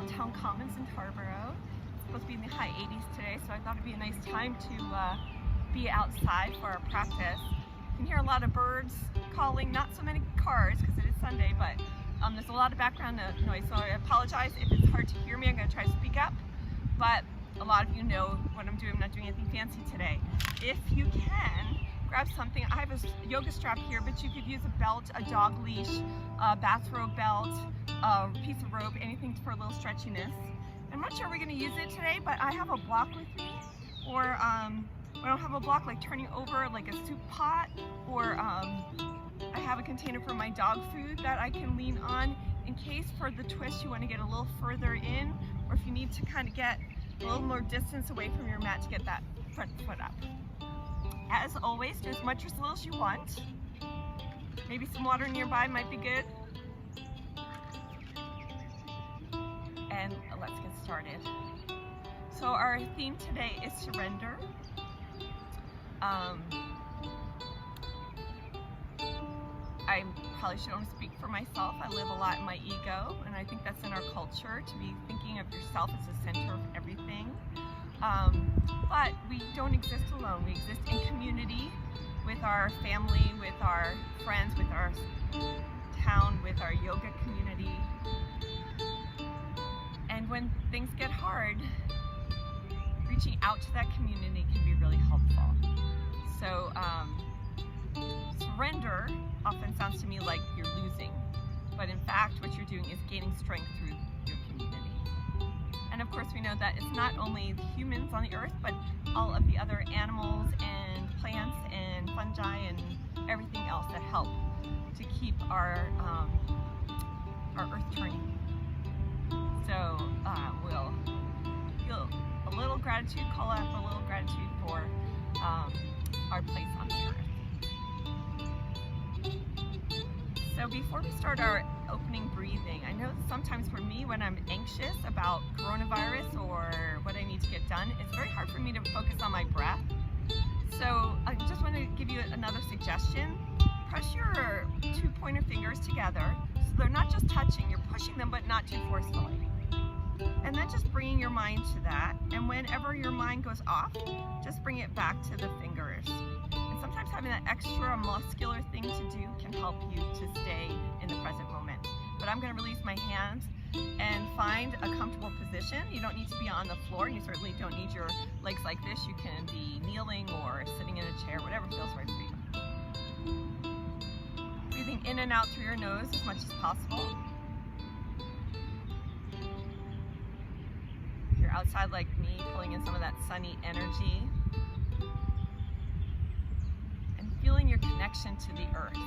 Old Town Commons in Tarboro. It's supposed to be in the high 80s today, so I thought it'd be a nice time to be outside for our practice. You can hear a lot of birds calling, not so many cars because it is Sunday, but there's a lot of background noise, so I apologize if it's hard to hear me. I'm going to try to speak up, but a lot of you know what I'm doing. I'm not doing anything fancy today. If you can, grab something. I have a yoga strap here, but you could use a belt, a dog leash, a bathrobe belt, a piece of rope, anything for a little stretchiness. I'm not sure we're going to use it today, but I have a block with me, or I don't have a block, like turning over like a soup pot, or I have a container for my dog food that I can lean on in case for the twist you want to get a little further in, or if you need to kind of get a little more distance away from your mat to get that front foot up. As always, do as much or as little as you want. Maybe some water nearby might be good. And let's get started. So our theme today is surrender. I probably should only speak for myself. I live a lot in my ego, and I think that's in our culture, to be thinking of yourself as the center of everything. But we don't exist alone. We exist in community with our family, with our friends, with our town, with our yoga community. And when things get hard, reaching out to that community can be really helpful. So surrender often sounds to me like you're losing, but in fact what you're doing is gaining strength through your community. And of course we know that it's not only the humans on the earth, but all of the other animals and plants and fungi and everything else that help to keep our earth turning. So we'll feel a little gratitude, call out for a little gratitude for our place on the earth. So before we start our opening breathing, I know sometimes for me when I'm anxious about coronavirus or what I need to get done, it's very hard for me to focus on my breath. So I just want to give you another suggestion. Press your two pointer fingers together so they're not just touching, you're pushing them but not too forcefully. And then just bringing your mind to that, and whenever your mind goes off, just bring it back to the fingers. And sometimes having that extra muscular thing to do can help you to stay in the present moment. But I'm going to release my hands and find a comfortable position. You don't need to be on the floor, and you certainly don't need your legs like this. You can be kneeling or sitting in a chair, whatever feels right for you. Breathing in and out through your nose as much as possible. Outside like me, pulling in some of that sunny energy and feeling your connection to the earth.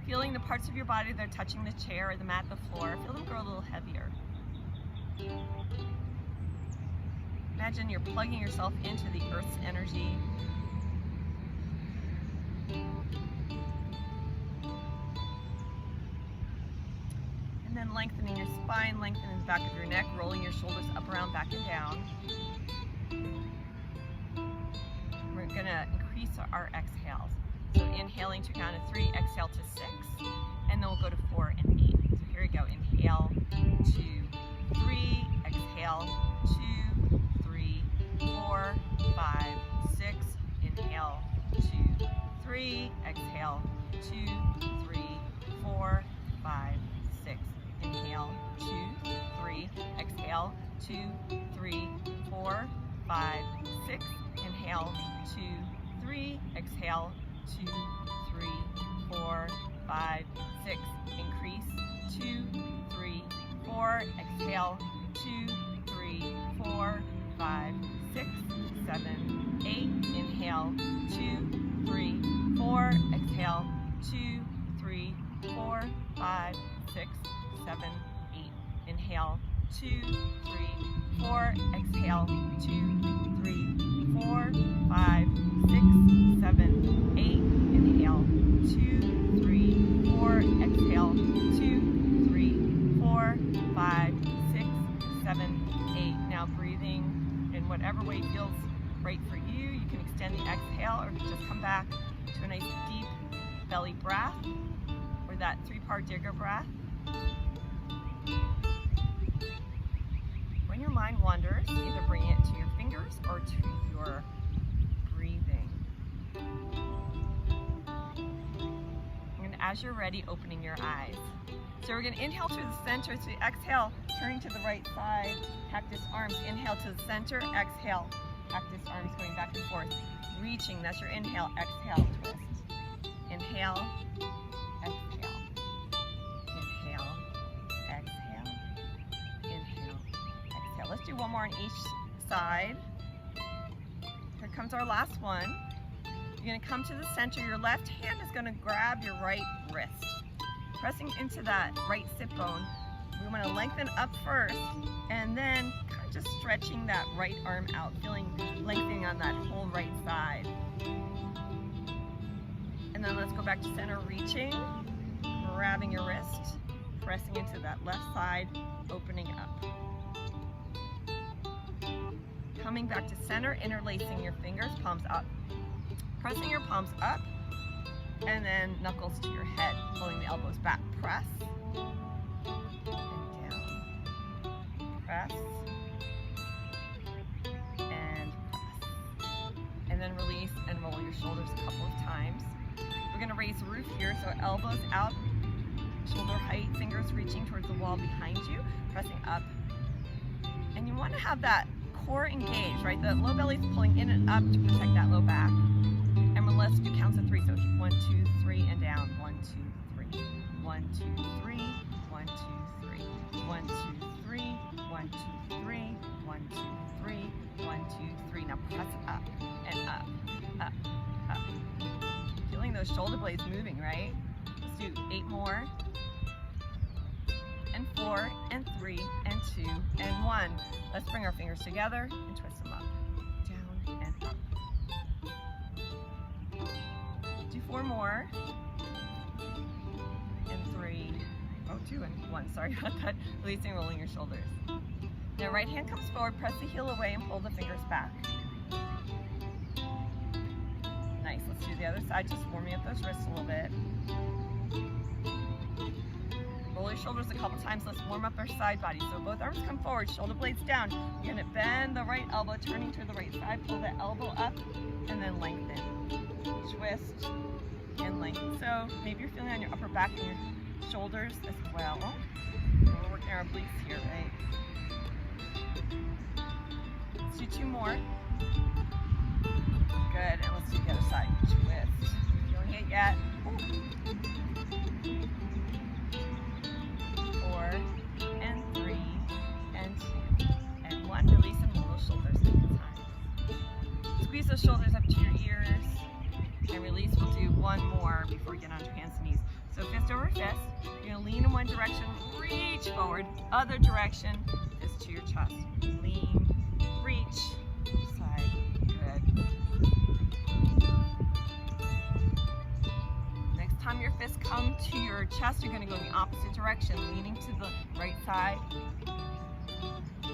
Feeling the parts of your body that are touching the chair or the mat, the floor. Feel them grow a little heavier. Imagine you're plugging yourself into the earth's energy. And then lengthening your spine, lengthening the back of your neck, rolling your shoulders up, around, back, and down. We're going to increase our exhales. So inhaling to count of 3, exhale to 6, and then we'll go to 4 and 8. So here we go. Inhale, 2, 3, exhale, 2, 3, 4, 5, 6. Inhale, 2, 3, exhale, 2, 3, 4, 5, 6. Inhale, 2, 3, exhale, 2, 3, 4, 5, 6. Inhale, 2, 3, exhale, 2, 3, 4, 5, 6. Increase, 2, 3, 4, exhale, 2, 3, 4, 5, 6, 7, 8. Inhale, 2, 3, 4, exhale, 2, 3, 4, 5, 6, 7, 8. Inhale, 2, 3, 4, exhale, 2, 3, 4, 5, 6, 7, 8. Inhale, 2, 3, 4, exhale, 2, 3, 4, 5, 6, 7, 8. Now breathing in whatever way feels right for you. You can extend the exhale or just come back to a nice deep belly breath, or that 3-part Diga breath. mind wanders, either bring it to your fingers or to your breathing. And as you're ready, opening your eyes. So we're going to inhale through the center. So exhale, turning to the right side, cactus arms. Inhale to the center, exhale, cactus arms going back and forth. Reaching, that's your inhale, exhale, twist. Inhale, exhale. Inhale, exhale. Inhale, exhale. Let's do one more on each side. Here comes our last one. You're going to come to the center. Your left hand is going to grab your right wrist. Pressing into that right sit bone. We want to lengthen up first and then kind of just stretching that right arm out, feeling lengthening on that whole right side. And then let's go back to center, reaching, grabbing your wrist, pressing into that left side, opening up. Coming back to center, interlacing your fingers, palms up. Pressing your palms up, and then knuckles to your head, pulling the elbows back. Press, and down. Press, and press. And then release and roll your shoulders a couple of times. We're going to raise the roof here, so elbows out, shoulder height, fingers reaching towards the wall behind you, pressing up. And you want to have that core engaged, right? The low belly is pulling in and up to protect that low back. And let's do counts of 3. So 1, 2, 3, and down. 1, 2, 3. 1, 2, 3. 1, 2, 3. 1, 2, 3. 1, 2, 3. 1, 2, 3. 1, 2, 3. Now press up and up, up, up. Feeling those shoulder blades moving, right? Let's do 8 more. And 4, and 3, and 2, and 1. Let's bring our fingers together and twist them up. Down and up. 4 more, and 3, 2 and 1, sorry about that, releasing, rolling your shoulders. Now right hand comes forward, press the heel away and pull the fingers back. Nice, let's do the other side, just warming up those wrists a little bit. Roll your shoulders a couple times, let's warm up our side body. So both arms come forward, shoulder blades down. You're gonna bend the right elbow, turning to the right side, pull the elbow up, and then lengthen. Twist and lengthen. So maybe you're feeling on your upper back and your shoulders as well. We're working our obliques here, right? Let's do 2 more. Good, and let's do the other side. Twist. Feeling it yet? 4, and 3, and 2, and 1. Release and roll those shoulders at the time. Squeeze those shoulders up to your ears. And release. We'll do 1 more before we get onto hands and knees. So fist over fist. You're going to lean in one direction, reach forward, other direction, fist to your chest. Lean, reach, side. Good. Next time your fists come to your chest, you're going to go in the opposite direction, leaning to the right side. 2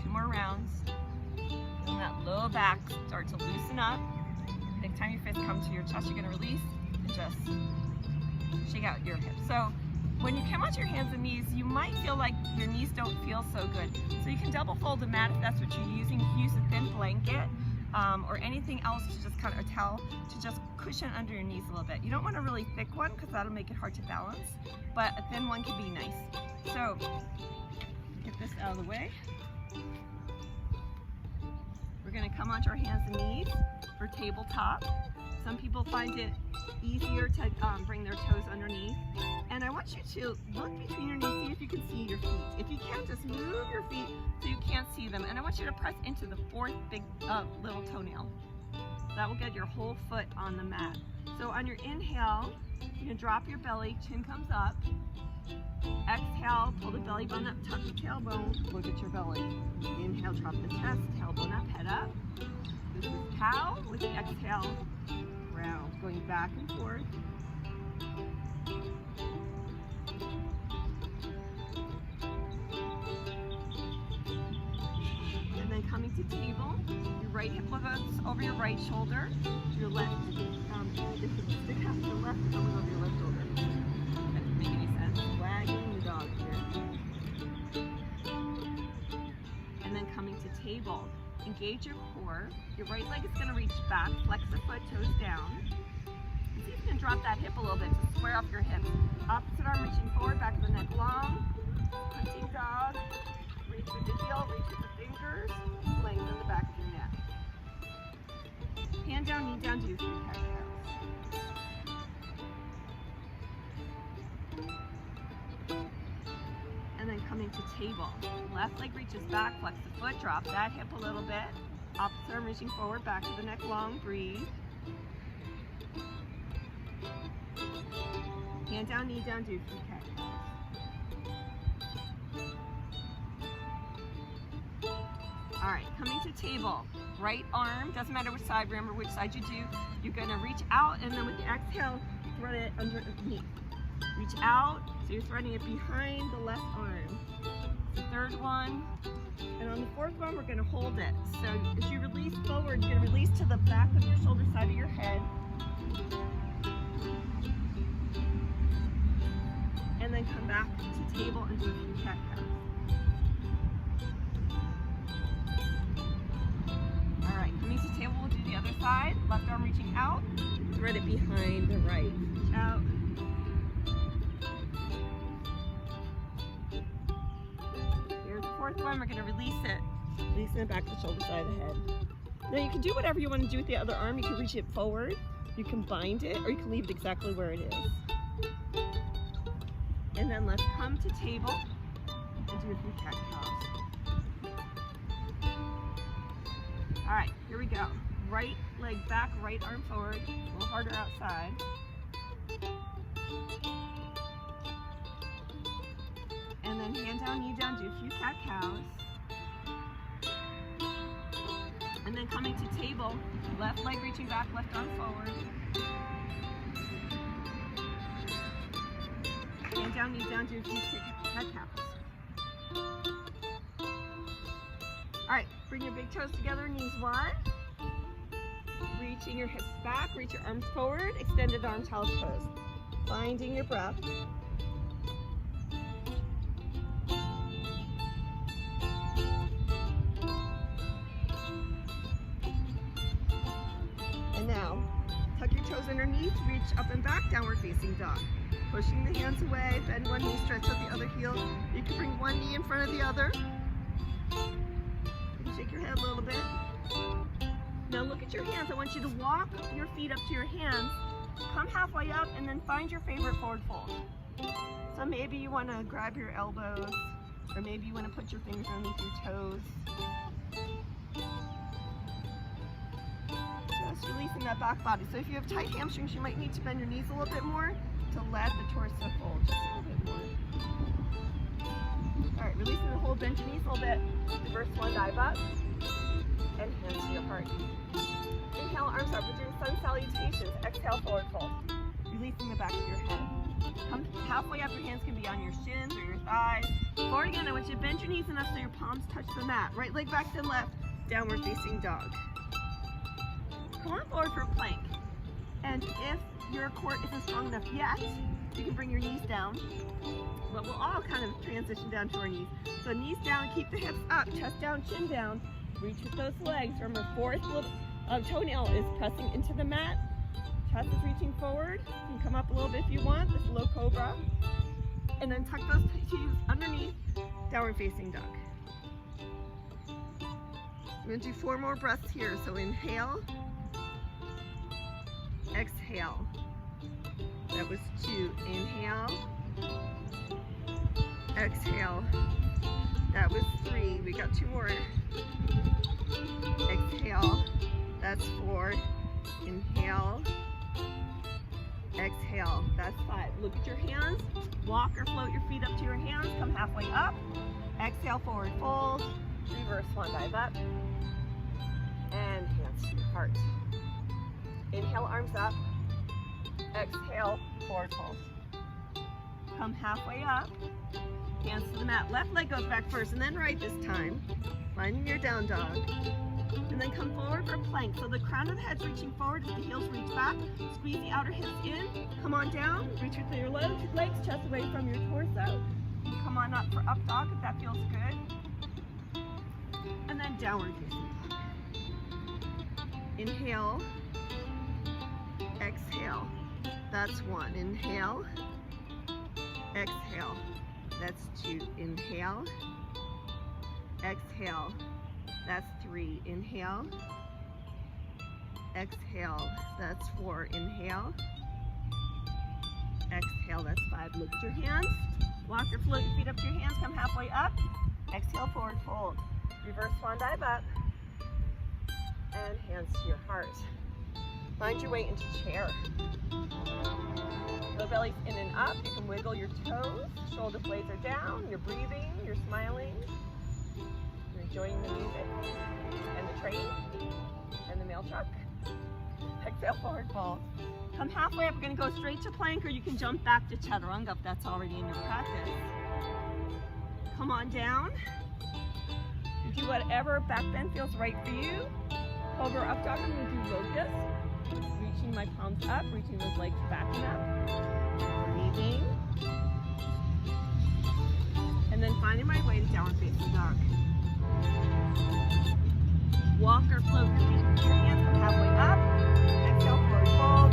more rounds. And that low back start to loosen up. Next time your fists come to your chest, you're going to release and just shake out your hips. So when you come onto your hands and knees, you might feel like your knees don't feel so good. So you can double fold the mat if that's what you're using. You can use a thin blanket or anything else to just kind of a towel to just cushion under your knees a little bit. You don't want a really thick one because that'll make it hard to balance, but a thin one can be nice. So get this out of the way. We're going to come onto our hands and knees for tabletop. Some people find it easier to bring their toes underneath. And I want you to look between your knees, see if you can see your feet. If you can't, just move your feet so you can't see them. And I want you to press into the 4th big little toenail. That will get your whole foot on the mat. So on your inhale, you're going to drop your belly, chin comes up. Exhale, pull the belly button up, tuck the tailbone, look at your belly. Inhale, drop the chest, tailbone up, head up. This is cow with the exhale, round, going back and forth. And then coming to table, your right hip goes over your right shoulder, your left, if the stick has to the left, it's coming over your left shoulder. That doesn't make any sense. Wagging the dog here. table. Engage your core. Your right leg is going to reach back. Flex the foot, toes down. See if you can drop that hip a little bit to square off your hips. Opposite arm reaching forward, back of the neck long. Hunting dog. Reach with the heel, reach with the fingers. Lengthen the back of your neck. Hand down, knee down, do 3 cat-cows. And then coming to table. Left leg reaches back, flex the foot, drop that hip a little bit. Opposite arm reaching forward, back of the neck long, breathe. Hand down, knee down, do 3 cat-cows. All right, coming to table. Right arm, doesn't matter which side, remember which side you do. You're gonna reach out and then with the exhale, thread it underneath. Reach out, so you're threading it behind the left arm. The third one, and on the fourth one, we're gonna hold it. So as you release forward, you're gonna release to the back of your shoulder side of your head. And then come back to table and do 2 cat-cows. All right, coming to table, we'll do the other side. Left arm reaching out, thread it behind the right. Reach out. Here's the fourth one, we're gonna release it. Releasing it back to the shoulder side of the head. Now you can do whatever you want to do with the other arm. You can reach it forward, you can bind it, or you can leave it exactly where it is. And then let's come to table and do a 3 cat-cows. All right, here we go. Right leg back, right arm forward, a little harder outside. And then hand down, knee down, do a few cat-cows. And then coming to table, left leg reaching back, left arm forward. Hand down, knee down, do a few cat-cows. All right, bring your big toes together, knees wide. Reaching your hips back, reach your arms forward, extended arms, house pose. Finding your breath. And now, tuck your toes underneath, reach up and back, downward facing dog. Pushing the hands away, bend one knee, stretch out the other heel. You can bring one knee in front of the other. You can shake your head a little bit. Now look at your hands. I want you to walk your feet up to your hands, come halfway up, and then find your favorite forward fold. So maybe you want to grab your elbows, or maybe you want to put your fingers underneath your toes. Just releasing that back body. So if you have tight hamstrings, you might need to bend your knees a little bit more to let the torso fold just a little bit more. All right, releasing the whole, bend your knees a little bit. Reverse one, dive up, and hands to your heart. Inhale, arms up. We're doing sun salutations. Exhale, forward fold. Releasing the back of your head. Come halfway up, your hands can be on your shins or your thighs. Forward again, I want you to bend your knees enough so your palms touch the mat. Right leg back to left, downward facing dog. Come on forward for a plank. And if your core isn't strong enough yet, you can bring your knees down. But we'll all kind of transition down to our knees. So knees down, keep the hips up, chest down, chin down. Reach with those legs. Remember, fourth little toenail is pressing into the mat. Chest is reaching forward. You can come up a little bit if you want, this low cobra. And then tuck those toes underneath, downward facing dog. We're going to do 4 more breaths here. So inhale, exhale. That was 2. Inhale, exhale. That was 3. We got 2 more. Exhale. That's 4. Inhale. Exhale. That's 5. Look at your hands. Walk or float your feet up to your hands. Come halfway up. Exhale, forward fold. Reverse one, dive up. And hands to your heart. Inhale, arms up. Exhale, forward fold. Come halfway up. Hands to the mat. Left leg goes back first and then right this time. Finding your down dog. And then come forward for a plank. So the crown of the head's reaching forward as the heels reach back. Squeeze the outer hips in. Come on down. Reach with your legs, chest away from your torso. Come on up for up dog if that feels good. And then downward facing dog. Inhale, exhale. That's 1. Inhale, exhale. That's 2. Inhale, exhale. That's 3. Inhale, exhale. That's 4. Inhale, exhale. That's 5. Look at your hands. Walk or float your feet up to your hands. Come halfway up. Exhale, forward fold. Reverse swan dive up. And hands to your heart. Find your way into chair. Low belly's in and up. You can wiggle your toes. Shoulder blades are down. You're breathing. You're smiling. You're enjoying the music and the train and the mail truck. Exhale, forward fold. Come halfway up. We're going to go straight to plank, or you can jump back to chaturanga if that's already in your practice. Come on down. Do whatever back bend feels right for you. Cobra up dog. I'm going to do locust. Reaching my palms up, reaching those legs back and up. Breathing. And then finding my way to downward facing dog. Walk or float your feet with your hands. Come halfway up. Exhale, forward fold.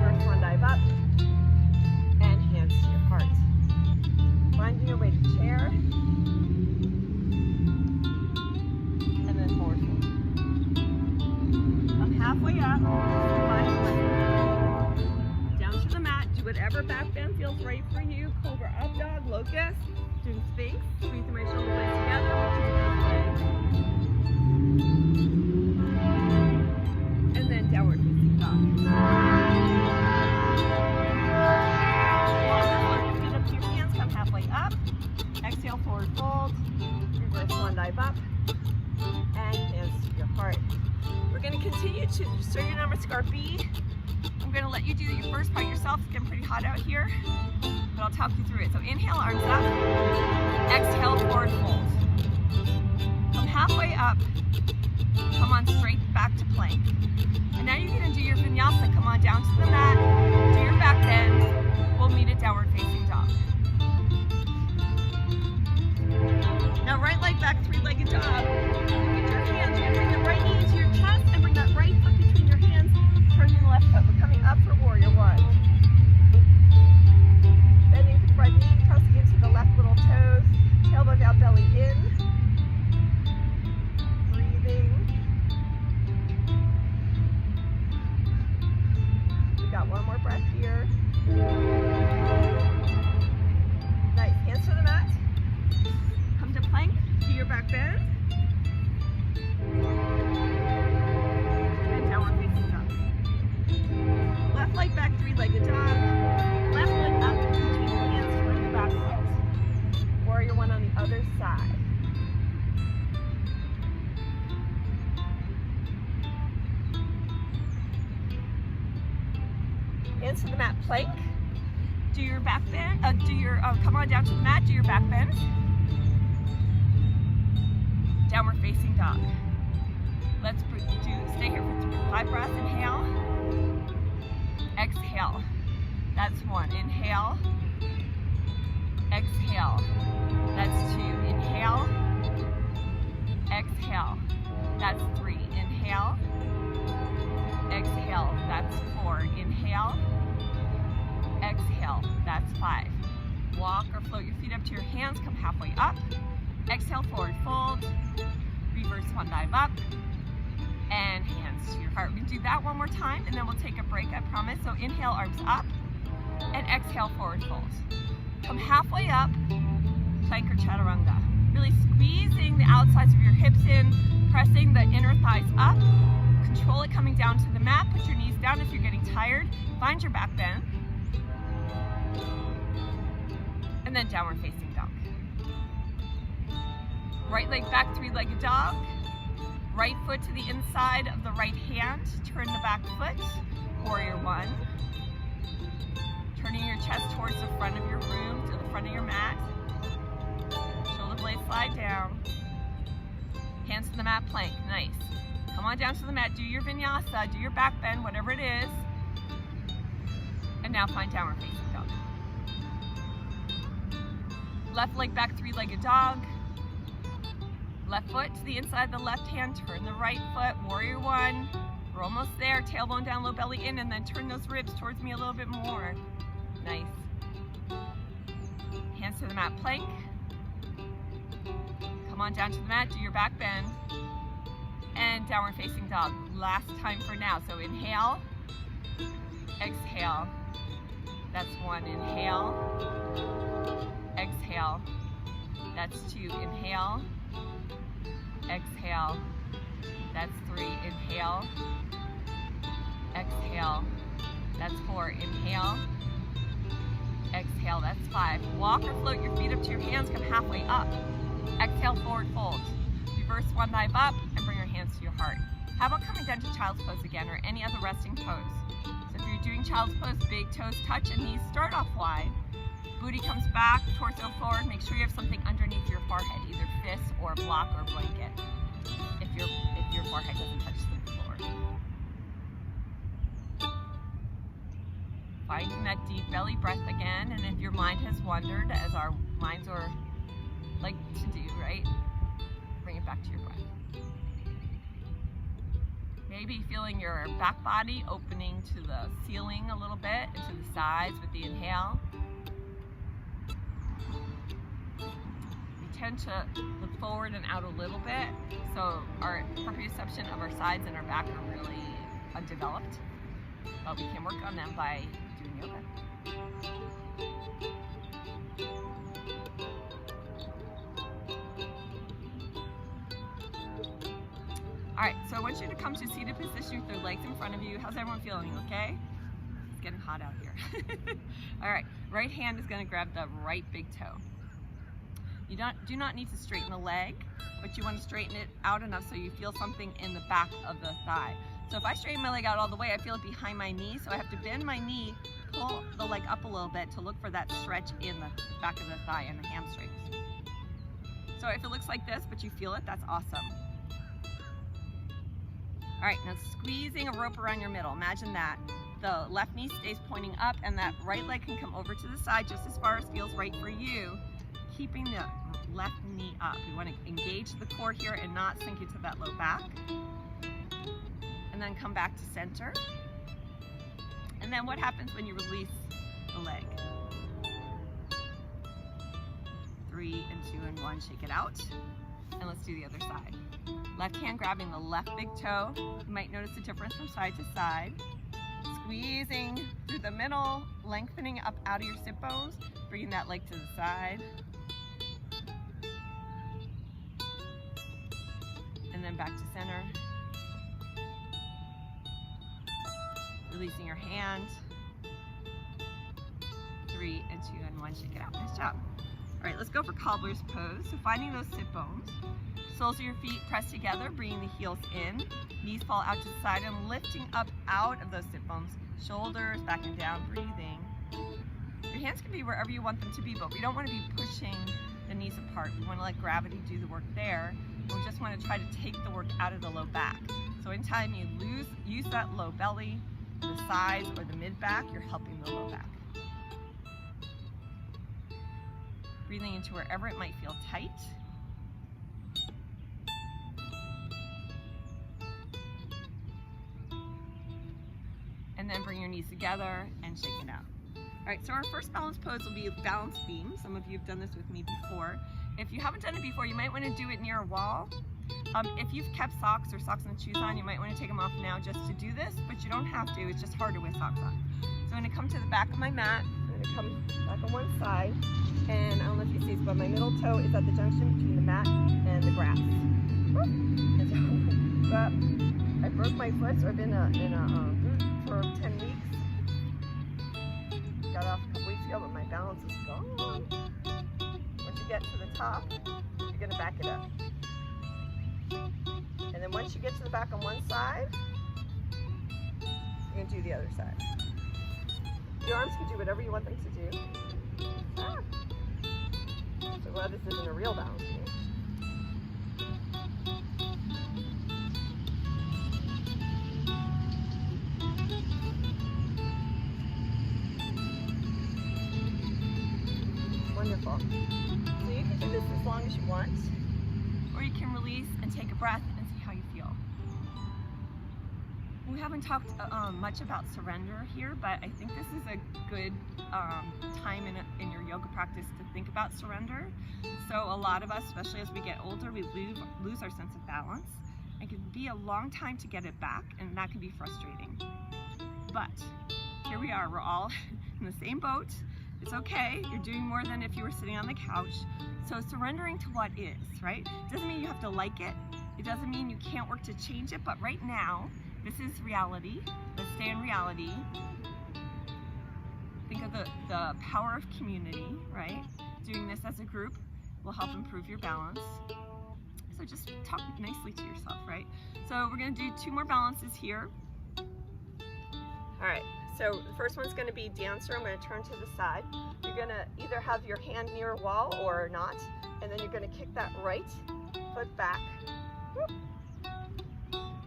First one dive up. And hands to your heart. Finding your way to chair. And then forward fold. Come halfway up. Down to the mat. Do whatever back bend feels right for you. Cobra up dog, locust. Doing Sphinx. Squeezing my shoulder blades together. And then downward facing dog. Walk your feet up to your hands. Come halfway up. Exhale, forward fold. Reverse one dive up. And hands to your heart. We're going to continue to Surya Namaskar B. I'm going to let you do your first part yourself. It's getting pretty hot out here, but I'll talk you through it. So inhale, arms up. Exhale, forward fold. Come halfway up. Come on straight back to plank. And now you're going to do your vinyasa. Come on down to the mat. Do your back bend. We'll meet at downward facing dog. Now right leg back, three-legged dog. Look at your hands. You're going to bring the right knee to your chest and bring that right foot between your hands. Turning the left foot. We're coming up for warrior one. Bending to the right knee, pressing into the left little toes. Tailbone out, belly in. Breathing. We got one more breath here. Nice. Hands to the mat. Come to plank. Do your back bend. And downward facing dog. Left leg back, three-legged dog. Left leg up between your hands, turn the back foot. Warrior one on the other side. Hands to the mat, plank. Do your back bend. Come on down to the mat. Do your back bend. Downward facing dog. Let's stay here for 5 breaths. Inhale. Exhale. That's 1. Inhale. Exhale. That's 2. Inhale. Exhale. That's 3. Inhale. Exhale. That's 4. Inhale. Exhale. That's 5. Walk or float your feet up to your hands. Come halfway up. Exhale, forward fold. Reverse one dive up. And hands to your heart. We can do that one more time, and then we'll take a break, I promise. So inhale, arms up. And exhale, forward fold. Come halfway up. Plank or chaturanga. Really squeezing the outsides of your hips in. Pressing the inner thighs up. Control it coming down to the mat. Put your knees down if you're getting tired. Find your back bend. And then downward facing dog. Right leg back, three-legged dog. Right foot to the inside of the right hand. Turn the back foot. Warrior one. Turning your chest towards the front of your room, to the front of your mat. Shoulder blades slide down. Hands to the mat, plank. Nice. Come on down to the mat. Do your vinyasa. Do your back bend, whatever it is. And now find downward facing dog. Left leg back, three-legged dog. Left foot to the inside of the left hand, turn the right foot, warrior one. We're almost there, tailbone down, low belly in, and then turn those ribs towards me a little bit more. Nice. Hands to the mat, plank. Come on down to the mat, do your back bend. And downward facing dog. Last time for now. So inhale, exhale. That's one, inhale, exhale. That's two, inhale, exhale. That's three, inhale, exhale. That's four, inhale, exhale. That's five. Walk or float your feet up to your hands, come halfway up. Exhale, forward fold. Reverse one dive up and bring your hands to your heart. How about coming down to child's pose again, or any other resting pose? So if you're doing child's pose, big toes touch and knees start off wide. Booty comes back, torso forward. Make sure you have something underneath your forehead, either fist or block or blanket, if your forehead doesn't touch the floor. Finding that deep belly breath again, and if your mind has wandered, as our minds are like to do, right? Bring it back to your breath. Maybe feeling your back body opening to the ceiling a little bit and to the sides with the inhale. We tend to look forward and out a little bit, so our proprioception of our sides and our back are really undeveloped, but we can work on them by doing yoga. All right, so I want you to come to seated position with your legs in front of you. How's everyone feeling, okay? It's getting hot out here. All right, right hand is gonna grab the right big toe. You do not need to straighten the leg, but you want to straighten it out enough so you feel something in the back of the thigh. So if I straighten my leg out all the way, I feel it behind my knee, so I have to bend my knee, pull the leg up a little bit to look for that stretch in the back of the thigh and the hamstrings. So if it looks like this, but you feel it, that's awesome. All right, now squeezing a rope around your middle. Imagine that. The left knee stays pointing up and that right leg can come over to the side just as far as feels right for you, keeping the left knee up. We want to engage the core here and not sink into that low back. And then come back to center. And then what happens when you release the leg? 3 and 2 and 1, shake it out. And let's do the other side. Left hand grabbing the left big toe. You might notice the difference from side to side. Squeezing through the middle, lengthening up out of your sit bones, bringing that leg to the side. And then back to center. Releasing your hand. 3 and 2 and 1, shake it out. Nice job. All right, let's go for cobbler's pose. So finding those sit bones. Soles of your feet press together, bringing the heels in. Knees fall out to the side and lifting up out of those sit bones. Shoulders back and down, breathing. Your hands can be wherever you want them to be, but we don't want to be pushing the knees apart. We want to let gravity do the work there. And we just want to try to take the work out of the low back. So anytime you use that low belly, the sides or the mid back, you're helping the low back. Breathing into wherever it might feel tight. And then bring your knees together and shake it out. All right, so our first balance pose will be a balance beam. Some of you have done this with me before. If you haven't done it before, you might want to do it near a wall. If you've kept socks or socks and shoes on, you might want to take them off now just to do this, but you don't have to. It's just harder with socks on. So I'm going to come to the back of my mat. I'm going to come back on one side. And I don't know if you see this, but my middle toe is at the junction between the mat and the grass. And so, I broke my foot, so I've been in a boot for 10 weeks. Got off a couple weeks ago, but my balance is gone. Once you get to the top, you're going to back it up. And then once you get to the back on one side, you're going to do the other side. Your arms can do whatever you want them to do. So glad this isn't a real balance beam. Wonderful. So you can do this as long as you want, or or you can release and take a breath and see how you feel. We haven't talked much about surrender here, but I think this is a good time in your yoga practice to think about surrender. So a lot of us, especially as we get older, we lose our sense of balance. It can be a long time to get it back, and that can be frustrating. But here we are, we're all in the same boat. It's okay, you're doing more than if you were sitting on the couch. So surrendering to what is, right? Doesn't mean you have to like it. It doesn't mean you can't work to change it, but right now, this is reality. Let's stay in reality. Think of the power of community, right? Doing this as a group will help improve your balance. So just talk nicely to yourself, right? So we're gonna do 2 more balances here. All right, so the first one's gonna be dancer. I'm gonna turn to the side. You're gonna either have your hand near a wall or not, and then you're gonna kick that right foot back. Whoop.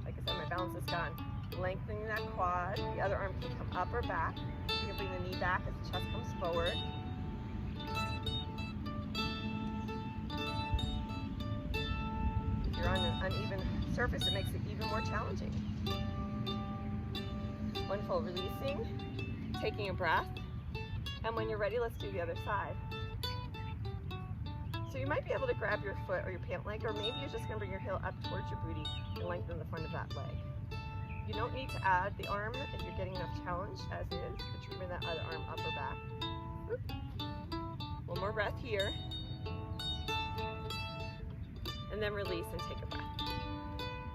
Like I said, my balance is gone. Lengthening that quad. The other arm can come up or back. You can bring the knee back as the chest comes forward. If you're on an uneven surface, it makes it even more challenging. Wonderful. Releasing, taking a breath, and when you're ready, let's do the other side. So you might be able to grab your foot or your pant leg, or maybe you're just going to bring your heel up towards your booty and lengthen the front of that leg. You don't need to add the arm if you're getting enough challenge as is, but you can bring that other arm up or back. Whoop. One more breath here. And then release and take a breath.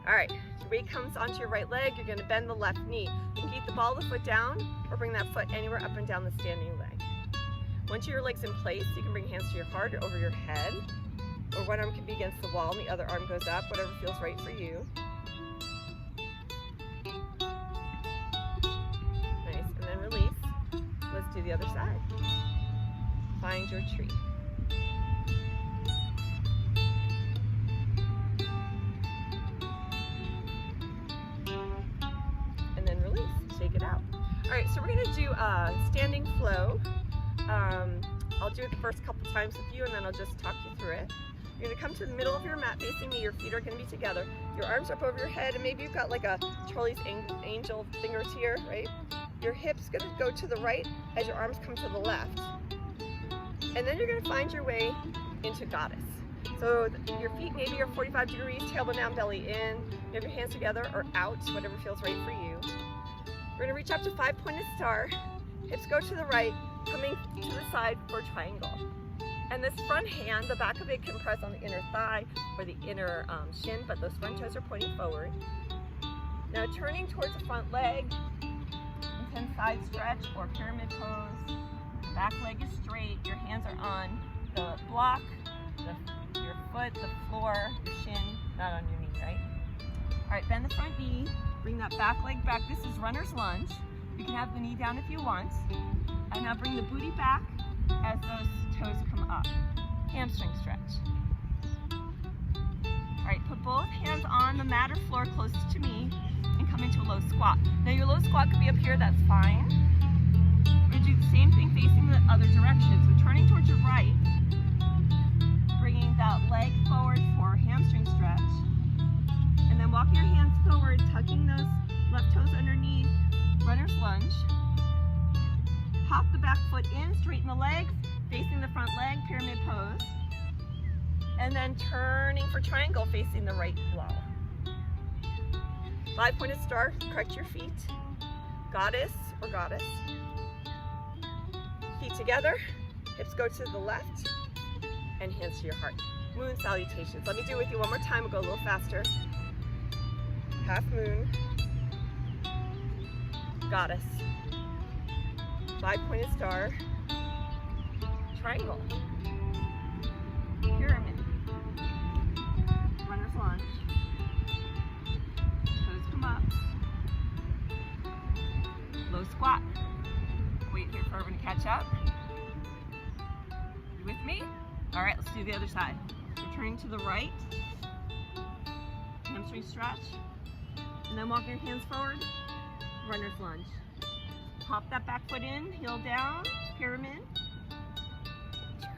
All right, your weight comes onto your right leg. You're going to bend the left knee. You can keep the ball of the foot down or bring that foot anywhere up and down the standing leg. Once your leg's in place, you can bring hands to your heart or over your head, or one arm can be against the wall and the other arm goes up, whatever feels right for you. Nice, and then release. Let's do the other side. Find your tree. And then release, shake it out. All right, so we're gonna do a standing flow. I'll do it the first couple times with you and then I'll just talk you through it. You're gonna come to the middle of your mat facing me, your feet are gonna be together, your arms are up over your head, and maybe you've got like a Charlie's Angel fingers here, right? Your hips gonna go to the right as your arms come to the left. And then you're gonna find your way into goddess. So your feet maybe are 45 degrees, tailbone down, belly in. You have your hands together or out, whatever feels right for you. We're gonna reach up to 5-pointed star. Hips go to the right, coming to the side for triangle. And this front hand, the back of it can press on the inner thigh or the inner shin, but those front toes are pointing forward. Now turning towards the front leg, intense side stretch or pyramid pose. The back leg is straight, your hands are on the block, your foot, the floor, your shin, not on your knee, right? All right, bend the front knee, bring that back leg back. This is runner's lunge. You can have the knee down if you want. And now bring the booty back as those toes come up. Hamstring stretch. All right, put both hands on the mat or floor closest to me and come into a low squat. Now your low squat could be up here, that's fine. We're gonna do the same thing facing the other direction. So turning towards your right, bringing that leg forward for hamstring stretch. And then walking your hands forward, tucking those left toes underneath, runner's lunge. Hop the back foot in, straighten the legs, facing the front leg, pyramid pose. And then turning for triangle, facing the right wall. 5-pointed star, correct your feet. Goddess or goddess. Feet together, hips go to the left, and hands to your heart. Moon salutations. Let me do it with you one more time. We'll go a little faster. Half moon. Goddess. 5-pointed star, triangle, pyramid, runner's lunge, toes come up, low squat. Wait here for everyone to catch up. You with me? All right, let's do the other side. We're turning to the right, hamstring stretch, and then walk your hands forward, runner's lunge. Hop that back foot in, heel down, pyramid.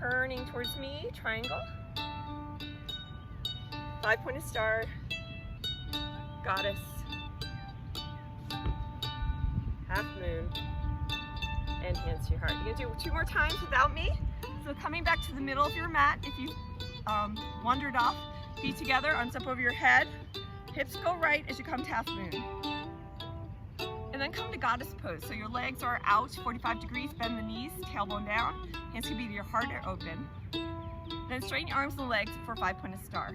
Turning towards me, triangle. 5-pointed star, goddess, half moon, and hands to your heart. You're gonna do 2 more times without me. So coming back to the middle of your mat, if you wandered off, feet together, arms up over your head, hips go right as you come to half moon. And then come to goddess pose. So your legs are out 45 degrees, bend the knees, tailbone down, hands can be to your heart or open. Then straighten your arms and legs for 5-pointed star.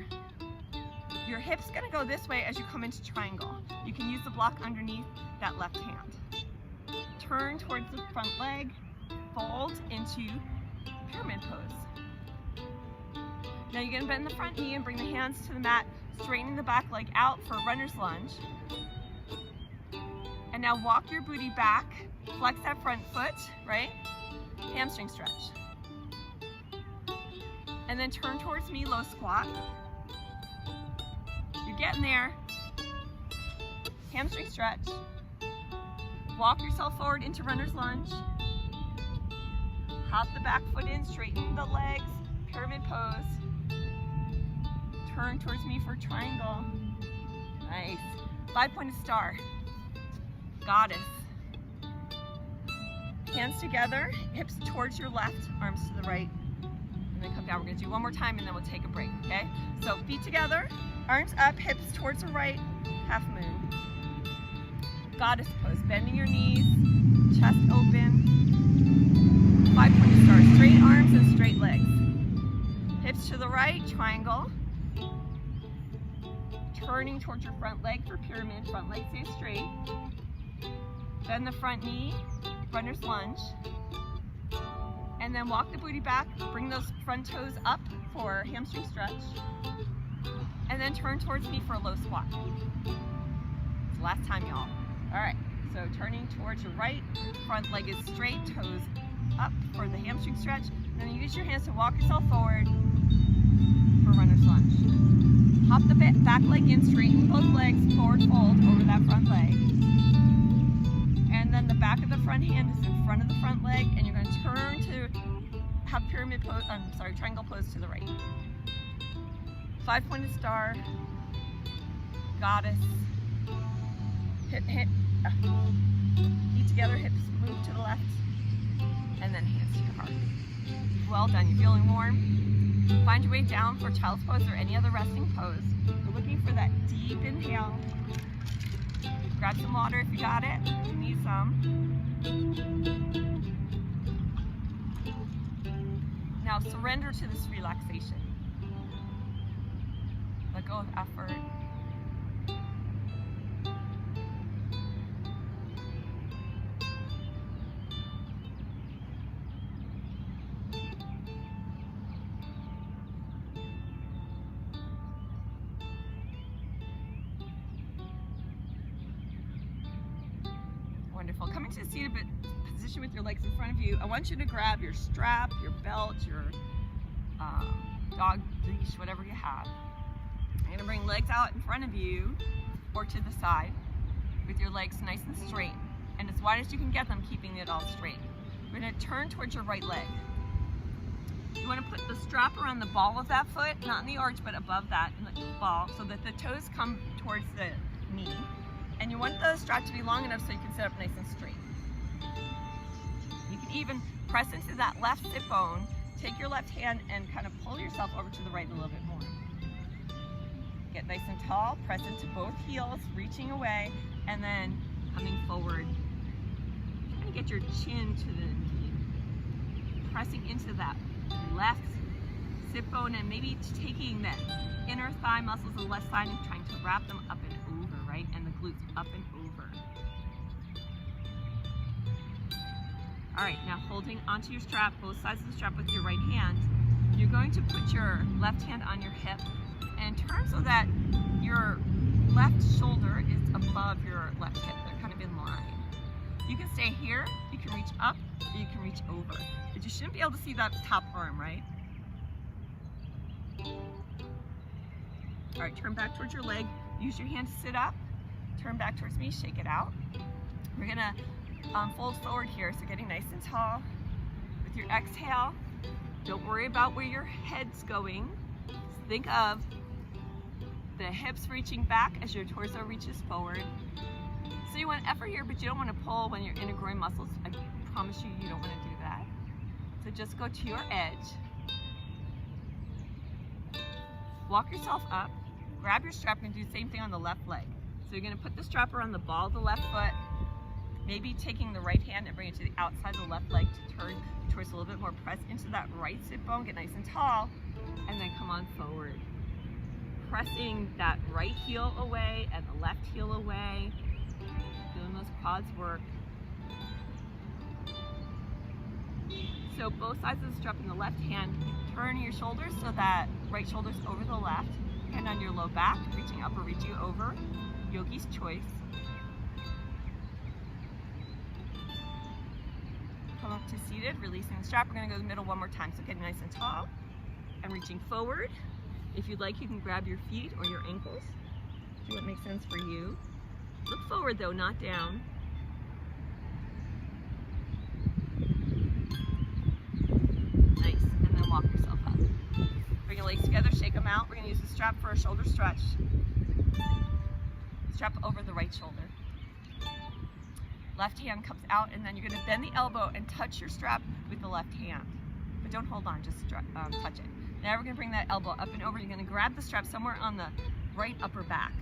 Your hip's gonna go this way as you come into triangle. You can use the block underneath that left hand. Turn towards the front leg, fold into pyramid pose. Now you're gonna bend the front knee and bring the hands to the mat, straightening the back leg out for a runner's lunge. And now walk your booty back, flex that front foot, right? Hamstring stretch. And then turn towards me, low squat. You're getting there. Hamstring stretch. Walk yourself forward into runner's lunge. Hop the back foot in, straighten the legs, pyramid pose. Turn towards me for triangle. Nice. 5-pointed star. Goddess. Hands together, hips towards your left, arms to the right. And then come down. We're gonna do 1 more time and then we'll take a break, okay? So feet together, arms up, hips towards the right, half moon. Goddess pose, bending your knees, chest open. 5-pointed star, straight arms and straight legs. Hips to the right, triangle. Turning towards your front leg for pyramid, front leg stays straight. Bend the front knee, runner's lunge. And then walk the booty back, bring those front toes up for hamstring stretch. And then turn towards me for a low squat. It's the last time, y'all. All right, so turning towards your right, front leg is straight, toes up for the hamstring stretch. And then you use your hands to walk yourself forward for runner's lunge. Hop the back leg in, straighten both legs, forward fold over that front leg. And then the back of the front hand is in front of the front leg, and you're going to turn to have pyramid pose, triangle pose to the right. 5-pointed star, goddess, feet together, hips move to the left, and then hands to your heart. Well done, you're feeling warm. Find your way down for child's pose or any other resting pose. We're looking for that deep inhale. Grab some water if you got it. You need some. Now surrender to this relaxation. Let go of effort. Wonderful. Coming to a seated position with your legs in front of you, I want you to grab your strap, your belt, your dog leash, whatever you have. You're going to bring legs out in front of you or to the side with your legs nice and straight and as wide as you can get them, keeping it all straight. We're going to turn towards your right leg. You want to put the strap around the ball of that foot, not in the arch, but above that in the ball, so that the toes come towards the knee. And you want the strap to be long enough so you can sit up nice and straight. You can even press into that left sit bone, take your left hand and kind of pull yourself over to the right a little bit more. Get nice and tall, press into both heels, reaching away, and then coming forward. Trying to get your chin to the knee. Pressing into that left sit bone and maybe taking that inner thigh muscles on the left side and trying to wrap them up and over, right? And the glutes up and over. All right, now holding onto your strap, both sides of the strap with your right hand, you're going to put your left hand on your hip and turn so that your left shoulder is above your left hip. They're kind of in line. You can stay here, you can reach up, or you can reach over. But you shouldn't be able to see that top arm, right? All right, turn back towards your leg. Use your hand to sit up. Turn back towards me, shake it out. We're gonna fold forward here, so getting nice and tall. With your exhale, don't worry about where your head's going. Just think of the hips reaching back as your torso reaches forward. So you want effort here, but you don't want to pull when you're in your groin muscles. I promise you, you don't want to do that. So just go to your edge. Walk yourself up, grab your strap, and do the same thing on the left leg. So you're going to put the strap around the ball of the left foot, maybe taking the right hand and bring it to the outside of the left leg to turn the torso a little bit more, press into that right sit bone, get nice and tall, and then come on forward. Pressing that right heel away and the left heel away, feeling those quads work. So both sides of the strap in the left hand, turn your shoulders so that right shoulder's over the left, hand on your low back, reaching up or reaching over, yogi's choice. Come up to seated, releasing the strap. We're gonna go to the middle one more time, so getting nice and tall and reaching forward. If you'd like, you can grab your feet or your ankles. Do what makes sense for you. Look forward though, not down. Nice, and then walk yourself up. Bring your legs together, shake them out. We're gonna use the strap for a shoulder stretch. Strap over the right shoulder. Left hand comes out, and then you're gonna bend the elbow and touch your strap with the left hand. But don't hold on, just touch it. Now we're gonna bring that elbow up and over. You're gonna grab the strap somewhere on the right upper back.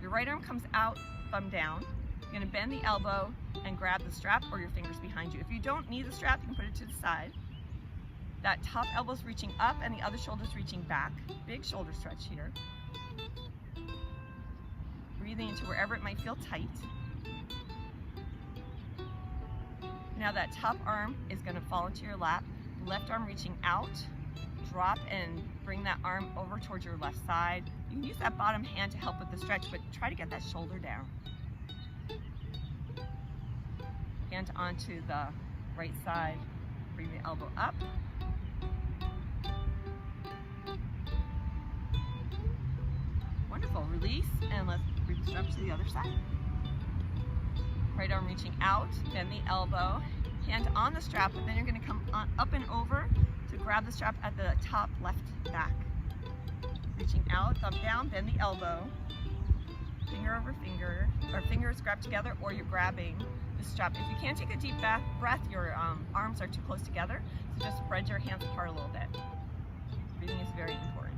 Your right arm comes out, thumb down. You're gonna bend the elbow and grab the strap or your fingers behind you. If you don't need the strap, you can put it to the side. That top elbow's reaching up and the other shoulder's reaching back. Big shoulder stretch here. Breathing into wherever it might feel tight. Now that top arm is gonna fall into your lap. Left arm reaching out. Drop and bring that arm over towards your left side. You can use that bottom hand to help with the stretch, but try to get that shoulder down. Hand onto the right side. Bring the elbow up. Wonderful. Release, and let's bring the strap to the other side. Right arm reaching out, bend the elbow, hand on the strap, but then you're going to come on, up and over to grab the strap at the top left back. Reaching out, thumb down, bend the elbow, finger over finger, or fingers grab together, or you're grabbing the strap. If you can't take a deep breath, your arms are too close together, so just spread your hands apart a little bit. Breathing is very important.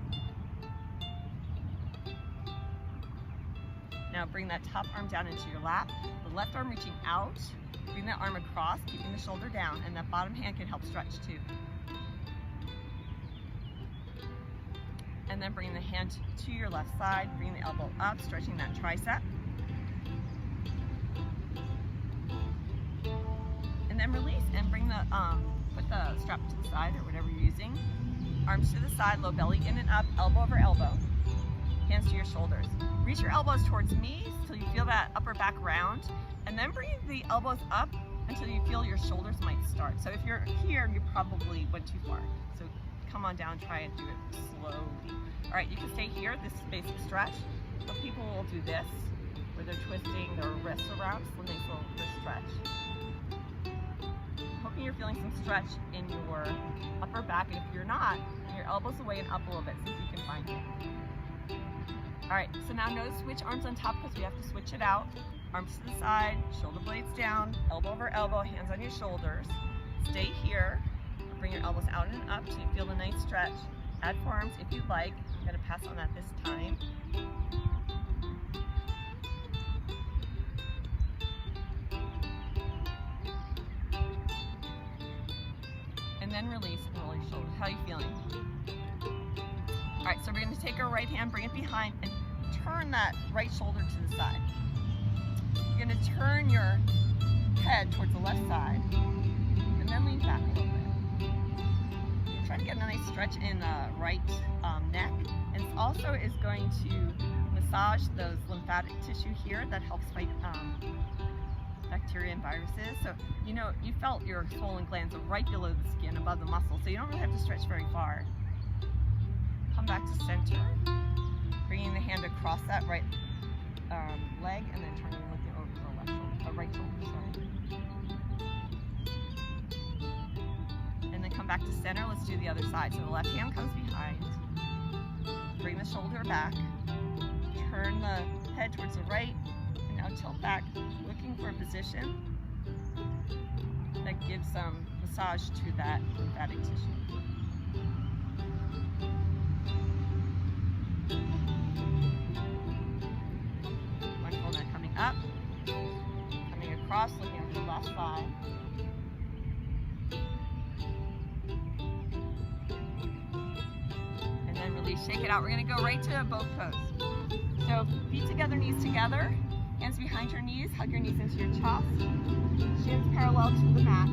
Now bring that top arm down into your lap, the left arm reaching out, bring that arm across, keeping the shoulder down, and that bottom hand can help stretch too. And then bring the hand to your left side, bring the elbow up, stretching that tricep. And then release and bring the, put the strap to the side or whatever you're using. Arms to the side, low belly in and up, elbow over elbow. Hands to your shoulders. Reach your elbows towards knees till you feel that upper back round, and then bring the elbows up until you feel your shoulders might start. So if you're here, you probably went too far. So come on down, try and do it slowly. All right, you can stay here. This is basic stretch. Some people will do this, where they're twisting their wrists around, so nice little wrist stretch. Hoping you're feeling some stretch in your upper back, and if you're not, your elbows away and up a little bit, see if you can find it. All right, so now notice switch arms on top because we have to switch it out. Arms to the side, shoulder blades down, elbow over elbow, hands on your shoulders. Stay here. Bring your elbows out and up so you feel the nice stretch. Add forearms if you'd like. I'm gonna pass on that this time. And then release and roll your shoulders. How are you feeling? All right, so we're gonna take our right hand, bring it behind, and turn that right shoulder to the side. You're gonna turn your head towards the left side, and then lean back a little bit. Try to get a nice stretch in the right neck, and it also is going to massage those lymphatic tissue here that helps fight bacteria and viruses. So you know, you felt your swollen glands are right below the skin, above the muscle, so you don't really have to stretch very far. Come back to center, bringing the hand across that right leg, and then turning and looking over the left shoulder, the right shoulder, sorry. And then come back to center. Let's do the other side. So the left hand comes behind. Bring the shoulder back. turn the head towards the right, and now tilt back, looking for a position that gives some massage to that lymphatic tissue. Wonderful. Now coming up, coming across, looking at the left side. And then release, shake it out. We're going to go right to a boat pose. So feet together, knees together, hands behind your knees, hug your knees into your chest, shins parallel to the mat.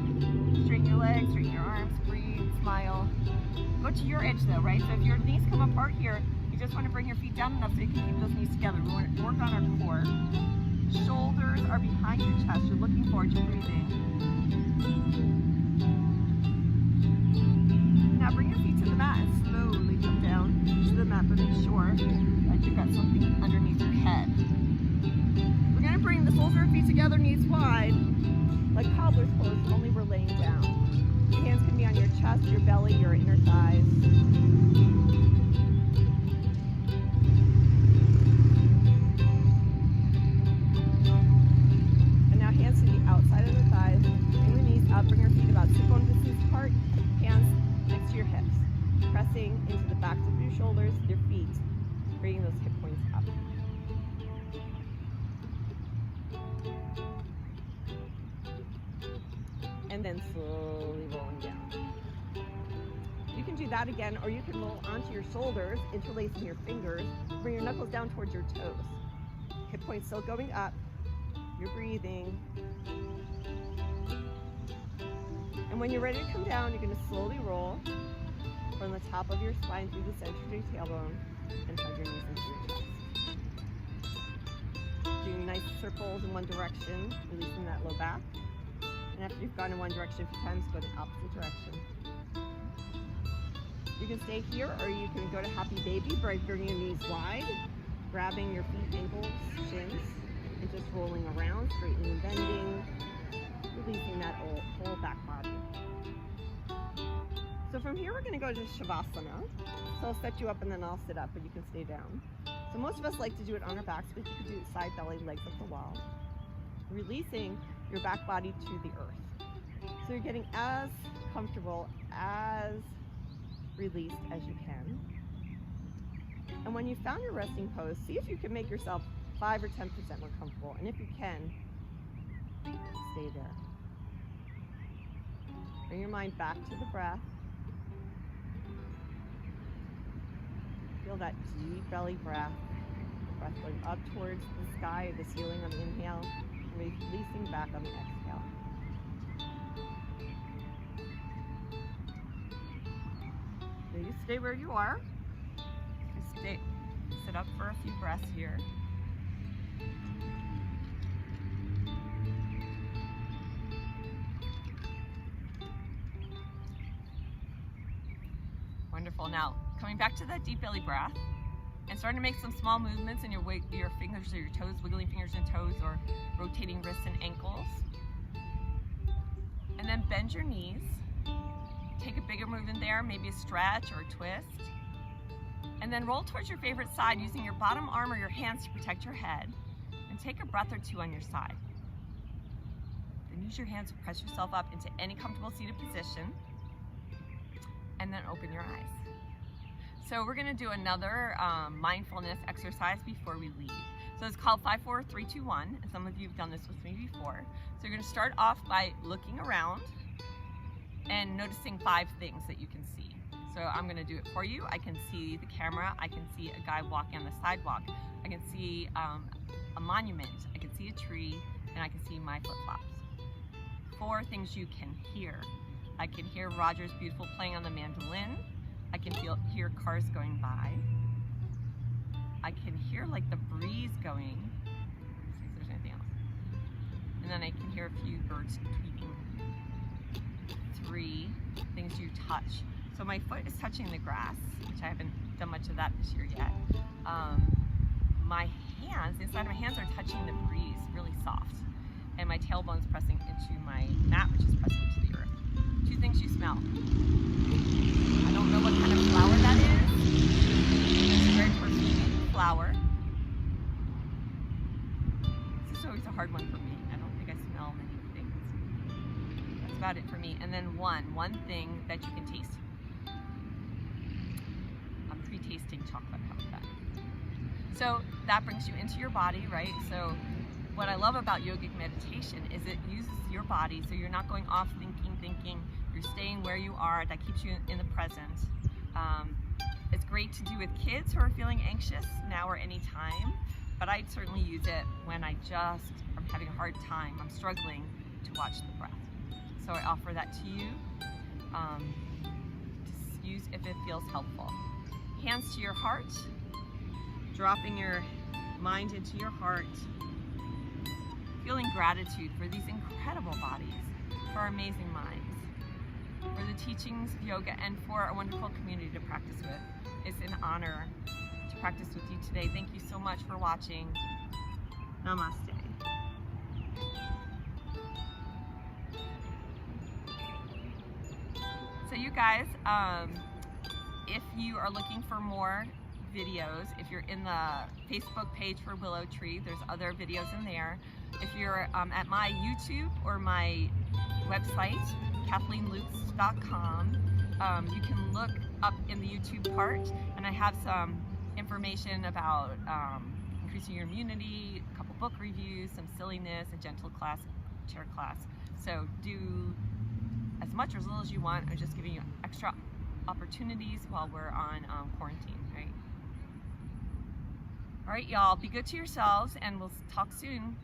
Straighten your legs, straighten your arms, breathe, smile. Go to your edge though, right? So if your knees come apart here, you just want to bring your feet down enough so you can keep those knees together. We want to work on our core. Shoulders are behind your chest. You're looking forward to breathing. Now bring your feet to the mat and slowly come down to the mat, but make sure that you've got something underneath your head. We're going to bring the soles of our feet together, knees wide, like cobbler's pose, only we're laying down. Your hands can be on your chest, your belly, your inner thighs. And now hands to the outside of the thighs. Bring the knees up, bring your feet about 6 bone distance apart, hands next to your hips. Pressing into the backs of your shoulders, your feet, bringing those hip points up. And then slowly rolling down. You can do that again, or you can roll onto your shoulders, interlacing your fingers, bring your knuckles down towards your toes. Hip points still going up. You're breathing. And when you're ready to come down, you're going to slowly roll from the top of your spine through the center of your tailbone and hug your knees into your chest. Doing nice circles in one direction, releasing that low back. And after you've gone in one direction a few times, go the opposite direction. You can stay here, or you can go to happy baby by bringing your knees wide, grabbing your feet, ankles, shins, and just rolling around, straightening and bending, releasing that whole back body. So from here, we're going to go to Shavasana. So I'll set you up and then I'll sit up, but you can stay down. So most of us like to do it on our backs, but you can do it side belly, legs up the wall. Releasing your back body to the earth. So you're getting as comfortable, as released as you can. And when you found your resting pose, see if you can make yourself 5 or 10% more comfortable. And if you can, stay there. Bring your mind back to the breath. Feel that deep belly breath. Breath going up towards the sky, the ceiling on the inhale, and releasing back on the exhale. So you stay where you are. Just sit up for a few breaths here. Wonderful. Now, coming back to that deep belly breath and starting to make some small movements in your fingers or your toes, wiggling fingers and toes, or rotating wrists and ankles. And then bend your knees. Take a bigger movement there, maybe a stretch or a twist. And then roll towards your favorite side using your bottom arm or your hands to protect your head. And take a breath or two on your side. Then use your hands to press yourself up into any comfortable seated position. And then open your eyes. So we're going to do another mindfulness exercise before we leave. So it's called 5, 4, 3, 2, 1, and some of you have done this with me before. So you're going to start off by looking around and noticing 5 things that you can see. So I'm going to do it for you. I can see the camera, I can see a guy walking on the sidewalk, I can see a monument, I can see a tree, and I can see my flip-flops. 4 things you can hear. I can hear Roger's Beautiful playing on the mandolin. I can hear cars going by. I can hear like the breeze going. Let's see if there's anything else. And then I can hear a few birds tweeting. 3 things you touch. So my foot is touching the grass, which I haven't done much of that this year yet. My hands, inside of my hands are touching the breeze, really soft. And my tailbone's pressing into my mat, which is pressing into the earth. 2 things you smell. I don't know what kind of flower that is. It's a very perfumey flower. hard one for me. I don't think I smell many things. That's about it for me. And then one thing that you can taste. A pre-tasting chocolate, how about that? So that brings you into your body, right? So what I love about yogic meditation is it uses your body, so you're not going off thinking, you're staying where you are. That keeps you in the present. It's great to do with kids who are feeling anxious now or any time, but I'd certainly use it when I'm having a hard time, I'm struggling to watch the breath. So I offer that to you to use if it feels helpful. Hands to your heart, dropping your mind into your heart, feeling gratitude for these incredible bodies, for our amazing minds, for the teachings of yoga, and for our wonderful community to practice with. It's an honor to practice with you today. Thank you so much for watching. Namaste. So you guys, if you are looking for more videos, if you're in the Facebook page for Willow Tree, there's other videos in there. If you're at my YouTube or my website, KathleenLutz.com, you can look up in the YouTube part, and I have some information about increasing your immunity, a couple book reviews, some silliness, a gentle class, chair class. So do as much or as little as you want. I'm just giving you extra opportunities while we're on quarantine, right? All right, y'all, be good to yourselves, and we'll talk soon.